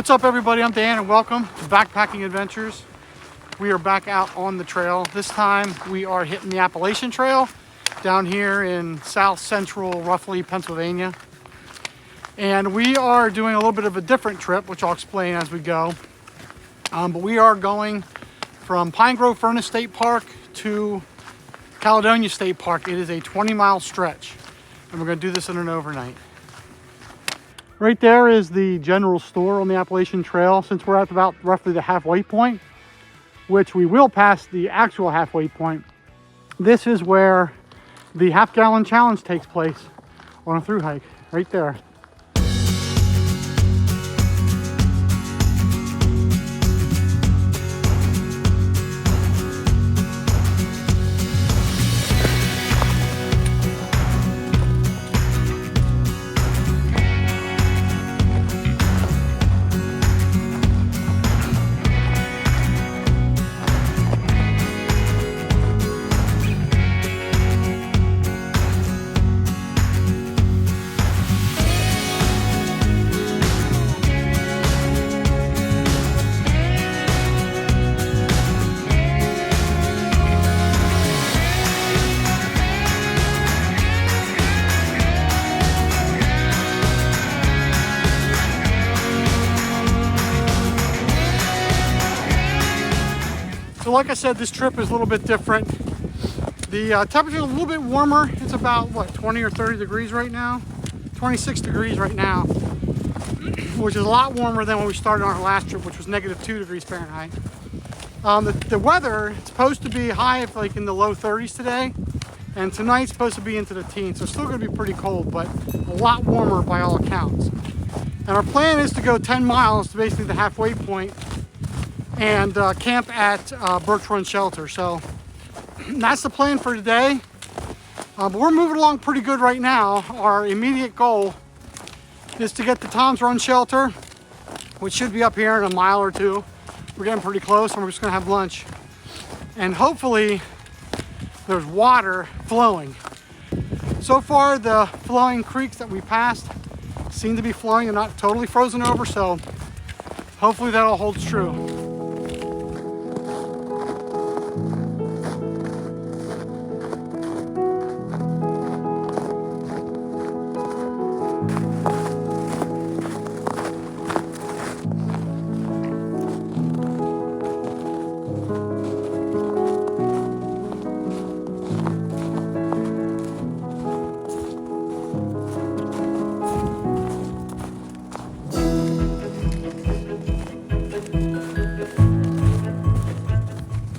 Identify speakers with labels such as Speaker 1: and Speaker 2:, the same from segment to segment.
Speaker 1: What's up, everybody? I'm Dan and welcome to Backpacking Adventures. We are back out on the trail. This time we are hitting the Appalachian Trail down here in south central, roughly, Pennsylvania. And we are doing a little bit of a different trip, which I'll explain as we go. But we are going from Pine Grove Furnace State Park to Caledonia State Park. It is a 20-mile stretch, and we're going to do this in an overnight. Right there is the general store on the Appalachian Trail. Since we're at about roughly the halfway point, which we will pass the actual halfway point, this is where the half-gallon challenge takes place on a through hike, right there. So like I said, this trip is a little bit different. The temperature is a little bit warmer. It's about, what, 20 or 30 degrees right now? 26 degrees right now, which is a lot warmer than when we started on our last trip, which was -2 degrees Fahrenheit. The weather, it's supposed to be high, like in the low 30s today, and tonight's supposed to be into the teens, so it's still going to be pretty cold, but a lot warmer by all accounts. And our plan is to go 10 miles to basically the halfway point and camp at Birch Run Shelter. So that's the plan for today. But we're moving along pretty good right now. Our immediate goal is to get to Tom's Run Shelter, which should be up here in a mile or two. We're getting pretty close, and we're just gonna have lunch. And hopefully there's water flowing. So far, the flowing creeks that we passed seem to be flowing and not totally frozen over, so hopefully that all holds true.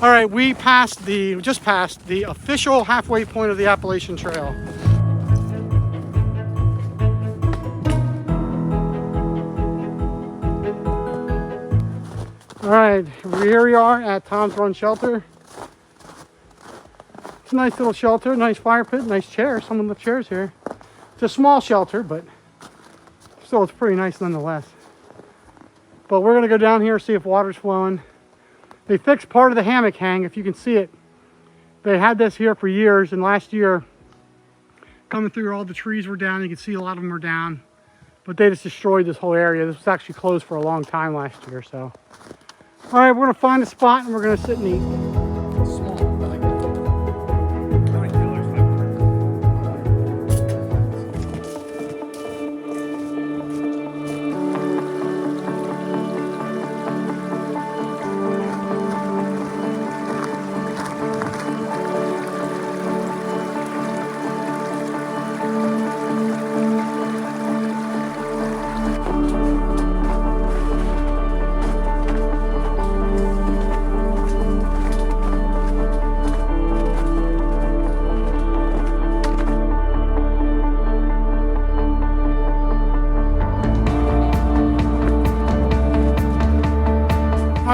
Speaker 1: All right, we just passed the official halfway point of the Appalachian Trail. All right, here we are at Tom's Run Shelter. It's a nice little shelter, nice fire pit, nice chairs. Some of the chairs here. It's a small shelter, but still it's pretty nice nonetheless. But we're gonna go down here, see if water's flowing. They fixed part of the hammock hang, if you can see it. They had this here for years, and last year, coming through, all the trees were down. You can see a lot of them are down, but they just destroyed this whole area. This was actually closed for a long time last year, so. All right, we're gonna find a spot and we're gonna sit and eat.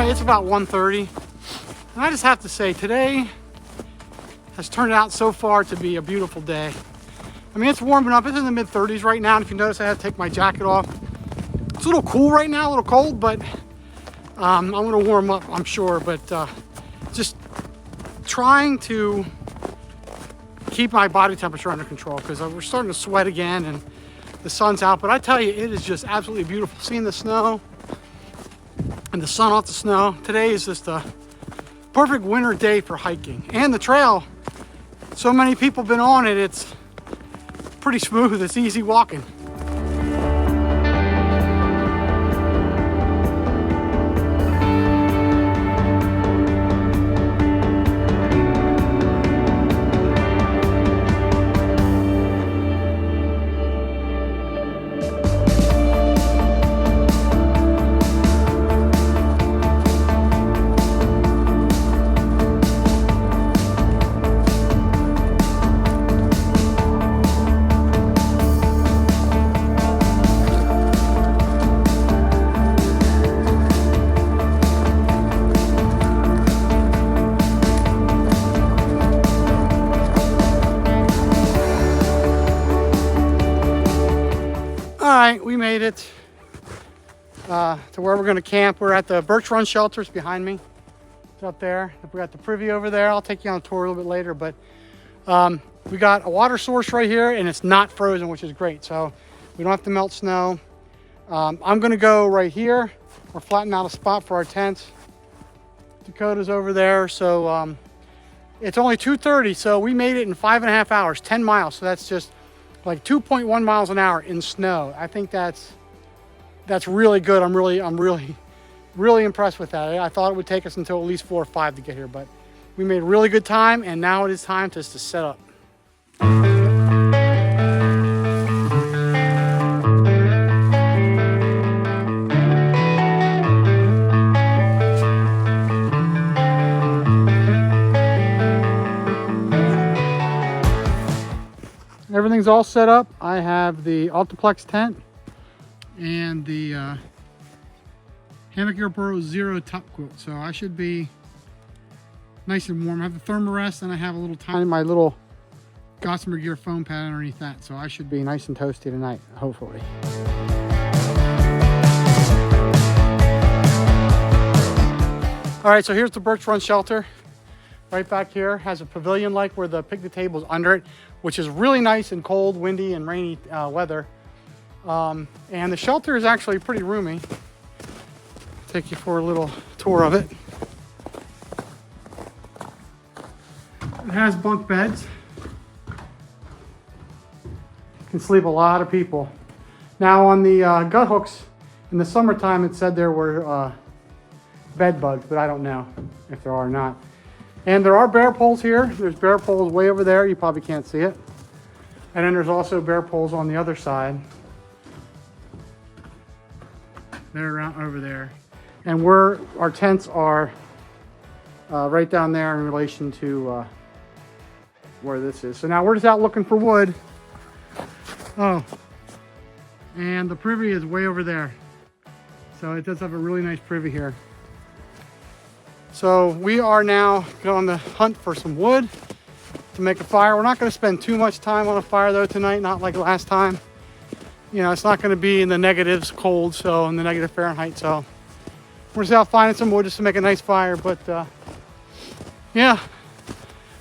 Speaker 1: It's about 1:30, and I just have to say, today has turned out so far to be a beautiful day. I mean, it's warming up. It's in the mid-30s right now, and if you notice, I had to take my jacket off. It's a little cool right now, a little cold, but I'm gonna warm up, I'm sure. But just trying to keep my body temperature under control, because we're starting to sweat again and the sun's out. But I tell you, it is just absolutely beautiful. Seeing the snow, and the sun off the snow. Today is just a perfect winter day for hiking. And the trail, so many people have been on it, it's pretty smooth, it's easy walking. All right, we made it to where we're going to camp. We're at the Birch Run Shelters behind me. It's up there. We got the privy over there. I'll take you on a tour a little bit later, but we got a water source right here, and it's not frozen, which is great. So we don't have to melt snow. I'm going to go right here. We're flattening out a spot for our tents. Dakota's over there. So it's only 2:30, so we made it in 5.5 hours, 10 miles. So that's just like 2.1 miles an hour in snow. I think that's really good. I'm really impressed with that. I thought it would take us until at least 4 or 5 to get here, but we made really good time, and now it is time to set up. Everything's all set up. I have the Altiplex tent and the Hammock Air Burrow Zero top quilt, so I should be nice and warm. I have the thermarest, and I have a little tiny, my little Gossamer Gear foam pad underneath that, so I should be nice and toasty tonight, hopefully. All right, so here's the Birch Run Shelter. Right back here has a pavilion like where the picnic table is under it, which is really nice in cold, windy, and rainy weather. And the shelter is actually pretty roomy. Take you for a little tour of it. It has bunk beds. Can sleep a lot of people. Now on the gut hooks, in the summertime it said there were bed bugs, but I don't know if there are or not. And there are bear poles here. There's bear poles way over there. You probably can't see it. And then there's also bear poles on the other side. They're around over there. And our tents are right down there in relation to where this is. So now we're just out looking for wood. Oh, and the privy is way over there. So it does have a really nice privy here. So we are now going on the hunt for some wood to make a fire. We're not going to spend too much time on a fire though tonight, not like last time. You know, it's not going to be in the negatives cold, so in the negative Fahrenheit. So we're just out finding some wood just to make a nice fire. But yeah,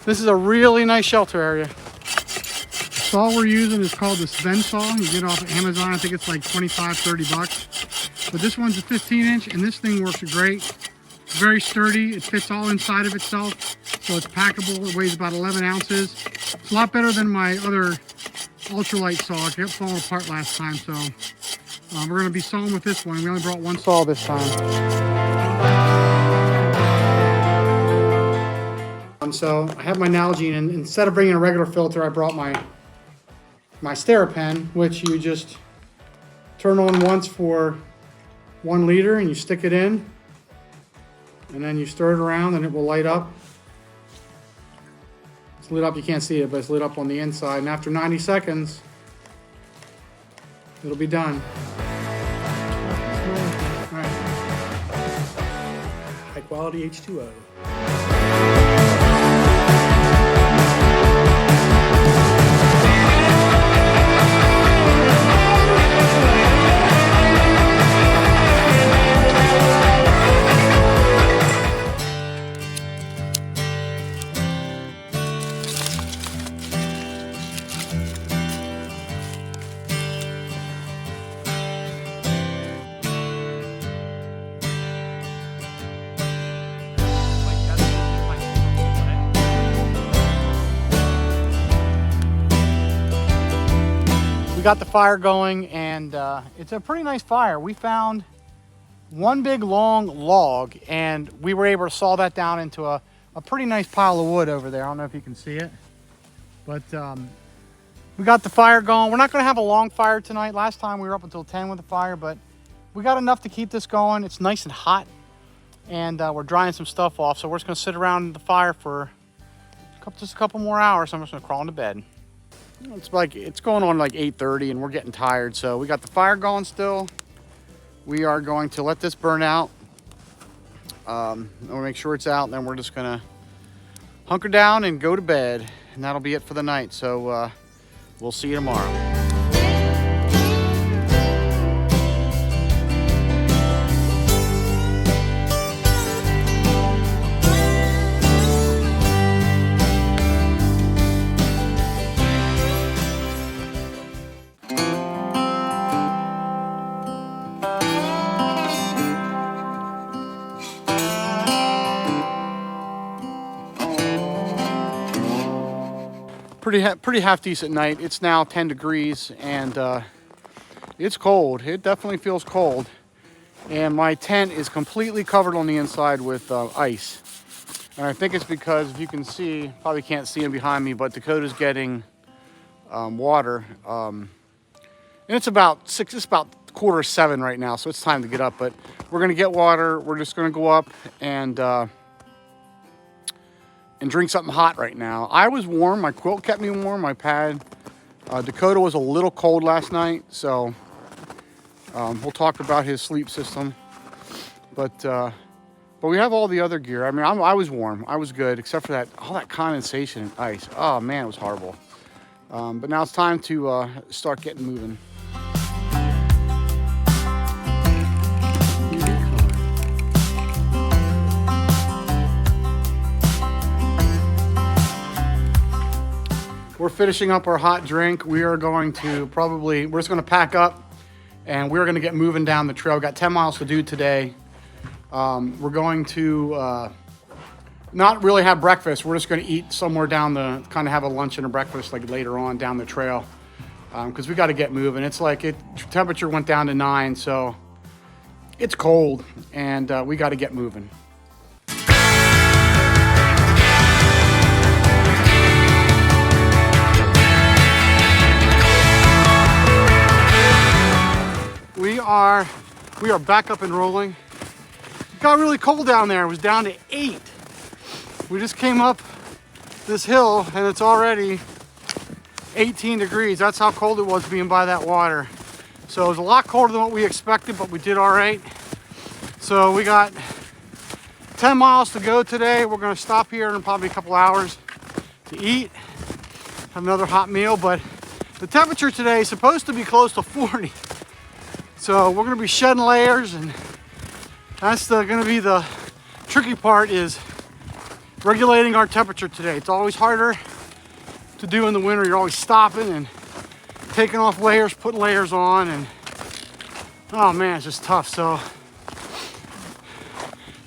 Speaker 1: this is a really nice shelter area. The saw we're using is called the Sven saw. You get it off of Amazon. I think it's like 25, 30 bucks. But this one's a 15-inch, and this thing works great. Very sturdy. It fits all inside of itself, so it's packable. It weighs about 11 ounces. It's a lot better than my other ultralight saw. It kept falling apart last time, so we're going to be sawing with this one. We only brought one saw this time. So I have my Nalgene, and instead of bringing a regular filter, I brought my Sterapen, which you just turn on once for 1 liter, and you stick it in. And then you stir it around and it will light up. It's lit up, you can't see it, but it's lit up on the inside. And after 90 seconds, it'll be done. All right. High quality H2O. got the fire going, and it's a pretty nice fire. We found one big long log, and we were able to saw that down into a pretty nice pile of wood over there. I don't know if you can see it, but we got the fire going. We're not going to have a long fire tonight. Last time we were up until 10 with the fire, but we got enough to keep this going. It's nice and hot, and we're drying some stuff off, so we're just going to sit around the fire for just a couple more hours. I'm just going to crawl into bed. It's going on like 8:30, and we're getting tired, so we got the fire going still. We are going to let this burn out. We'll make sure it's out, and then we're just gonna hunker down and go to bed, and that'll be it for the night. So we'll see you tomorrow. Pretty half decent night. It's now 10 degrees, and it's cold. It definitely feels cold, and my tent is completely covered on the inside with ice. And I think it's because, if you can see, probably can't see him behind me, but Dakota's getting water, and it's about 6:45 right now, so it's time to get up. But we're gonna get water. We're just gonna go up and drink something hot right now. I was warm. My quilt kept me warm. My pad. Dakota was a little cold last night, so we'll talk about his sleep system. But we have all the other gear. I mean, I was warm. I was good, except for all that condensation and ice. Oh man, it was horrible. But now it's time to start getting moving. We're finishing up our hot drink. We are going to we're just going to pack up, and we're going to get moving down the trail. We've got 10 miles to do today. We're going to not really have breakfast. We're just going to eat somewhere kind of have a lunch and a breakfast like later on down the trail, because we got to get moving. It's temperature went down to 9, so it's cold, and we got to get moving. We are back up and rolling. It got really cold down there. It was down to 8. We just came up this hill, and it's already 18 degrees. That's how cold it was being by that water. So it was a lot colder than what we expected, but we did all right. So we got 10 miles to go today. We're going to stop here in probably a couple hours to eat, have another hot meal, but the temperature today is supposed to be close to 40. So we're going to be shedding layers, and that's going to be the tricky part, is regulating our temperature today. It's always harder to do in the winter. You're always stopping and taking off layers, putting layers on, and oh man, it's just tough. So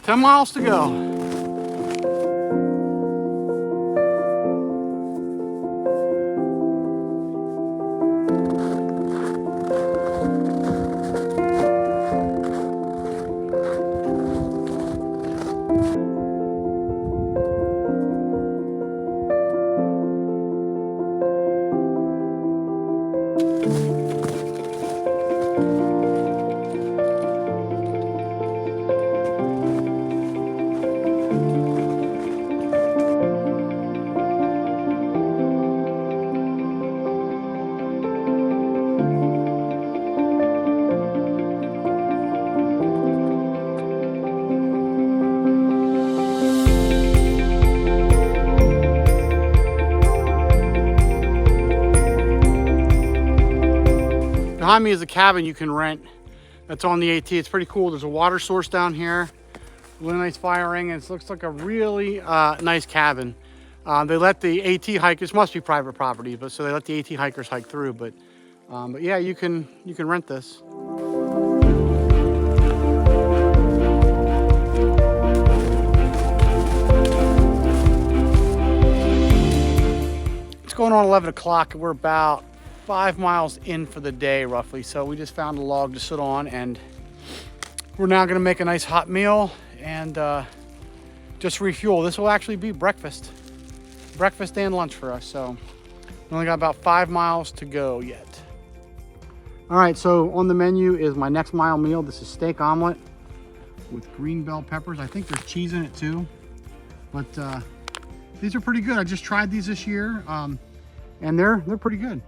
Speaker 1: 10 miles to go. Behind me is a cabin you can rent that's on the AT. It's pretty cool. There's a water source down here, really nice fire ring, and it looks like a really nice cabin. They let the AT hikers, must be private property, but so they let the AT hikers hike through. But yeah, you can rent this. It's going on 11 o'clock. We're about 5 miles in for the day roughly. So we just found a log to sit on, and we're now gonna make a nice hot meal and just refuel. This will actually be breakfast and lunch for us. So we only got about 5 miles to go yet. All right, so on the menu is my next mile meal. This is steak omelet with green bell peppers. I think there's cheese in it too, but these are pretty good. I just tried these this year, and they're pretty good.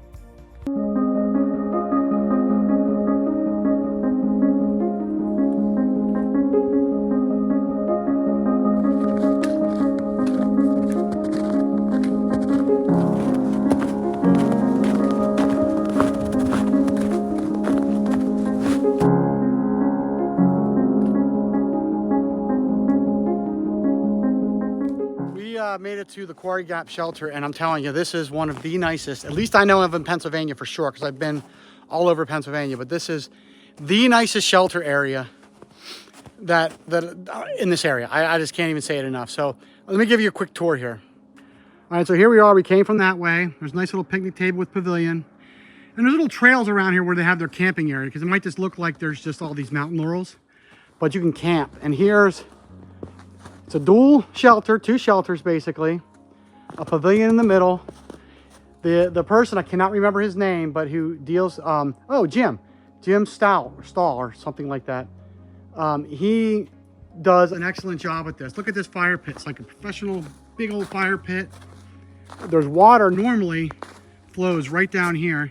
Speaker 1: Made it to the Quarry Gap Shelter, and I'm telling you, this is one of the nicest, at least I know of in Pennsylvania for sure, because I've been all over Pennsylvania, but this is the nicest shelter area that in this area. I just can't even say it enough. So let me give you a quick tour here. All right, so here we are. We came from that way. There's a nice little picnic table with pavilion, and there's little trails around here where they have their camping area, because it might just look like there's just all these mountain laurels, but you can camp. And it's a dual shelter, 2 shelters basically, a pavilion in the middle. The person, I cannot remember his name, but who deals, Jim Stahl or something like that. He does an excellent job with this. Look at this fire pit. It's like a professional big old fire pit. There's water normally flows right down here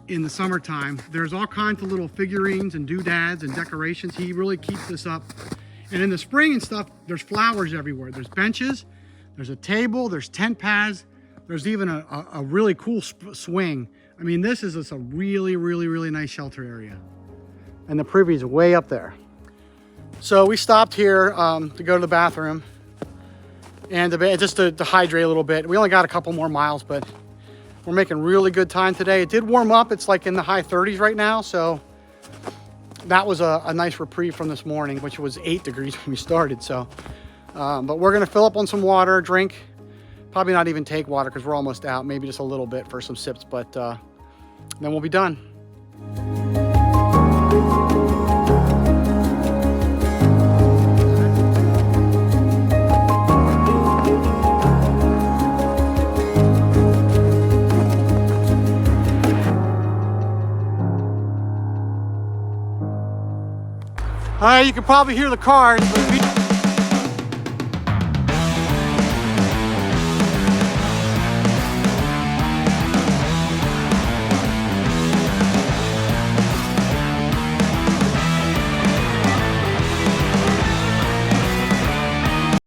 Speaker 1: in the summertime. There's all kinds of little figurines and doodads and decorations. He really keeps this up. And in the spring and stuff, there's flowers everywhere. There's benches, there's a table, there's tent pads, there's even a really cool swing. I mean, this is just a really, really, really nice shelter area. And the privy way up there. So we stopped here to go to the bathroom and just to hydrate a little bit. We only got a couple more miles, but we're making really good time today. It did warm up. It's like in the high 30s right now, so that was a nice reprieve from this morning, which was 8 degrees when we started. So, but we're gonna fill up on some water, drink, probably not even take water because we're almost out, maybe just a little bit for some sips, but then we'll be done. All right, you can probably hear the cars, but